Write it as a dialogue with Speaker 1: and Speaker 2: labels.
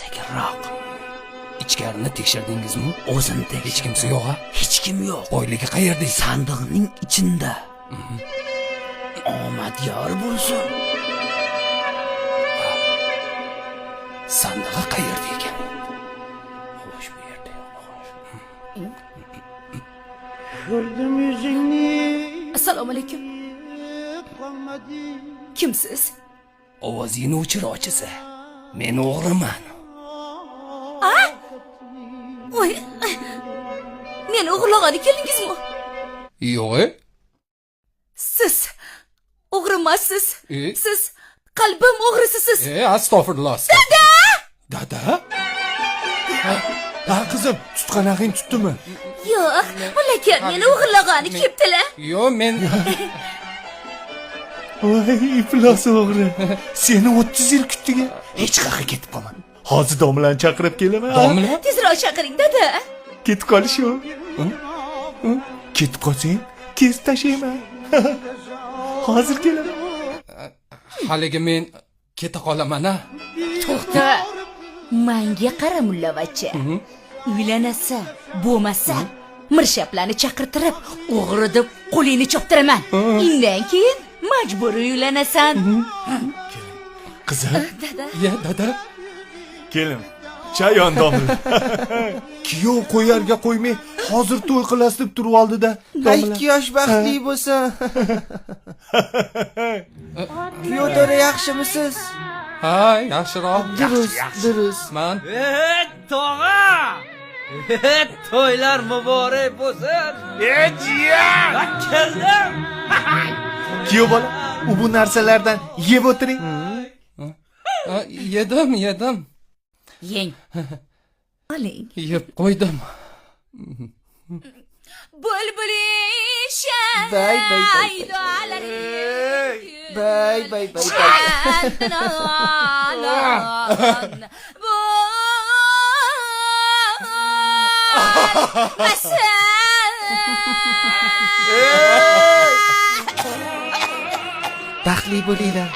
Speaker 1: Sekinroq. Ichkarini tekshirdingizmi?
Speaker 2: O'zim tekshirdim.
Speaker 1: Hech kimsa yo'q-a?
Speaker 2: Hech kim yo'q.
Speaker 1: Boyligi qayerda?
Speaker 2: Sandiqning ichida. Omad yor bo'lsin.
Speaker 1: Sandig'i qayerda ekan? Xo'sh, bu yerda yo'q.
Speaker 3: Gördüm yüzünü
Speaker 4: Assalomu alaykum.
Speaker 3: kalmadı.
Speaker 4: Kimsiz?
Speaker 1: Ovozingni o'chir ochisa. Men o'g'riman.
Speaker 4: Voy. Meni o'g'irlag'ani keldingizmi?
Speaker 1: Yo'q.
Speaker 4: Siz o'g'rimassiz.
Speaker 1: E?
Speaker 4: Siz qalbim o'g'risisiz.
Speaker 1: Astag'firullah. Dada? Ha, qizim, tutqanag'ing tutdimi?
Speaker 4: Yo'q, ular meni o'g'irlag'ani kelibdilar.
Speaker 1: Yo'q, men
Speaker 5: Voy, iflos o'g'ri. Seni 30 yil kutdik.
Speaker 1: hech qayerga ketib qolmadim.
Speaker 5: Hozir domlani chaqirib kelaman.
Speaker 1: Domla?
Speaker 4: Tezroq chaqiring, dada.
Speaker 5: Ketib qolish yo'q. Ketib qolsang, kes tashlayman. Hozir kelaman.
Speaker 1: Haligi men keta qolaman-a.
Speaker 4: To'xta. Menga qara mullavachcha. Uylanasan, bo'lmasa, mirshaplarni chaqirtirib, o'g'ri deb qo'lingni choptiraman. Undan keyin majburiy uylanasan.
Speaker 5: Qizim,
Speaker 1: Ya, dada.
Speaker 5: kelin. Chayon domla. Kuyov qo'yarga qo'ymay, hozir to'y qilasiz deb turib oldi-da. Domla.
Speaker 6: 2 yosh baxtli bo'lsin. Kuyovdora yaxshimisiz?
Speaker 1: Ha, yaxshiroq.
Speaker 6: Durust.
Speaker 1: Man
Speaker 7: Tog'a! To'ylar muborak bo'lsin. Jiyan! Keldim.
Speaker 5: Kuyov bola, u bu narsalardan yeb o'tiring.
Speaker 1: yedim.
Speaker 4: Yeng. Oling.
Speaker 1: Yeb qo'ydim.
Speaker 4: Bulbulishan.
Speaker 6: Bay, bay, bay. Bay bay bay bay. Baxtli bo'linglar.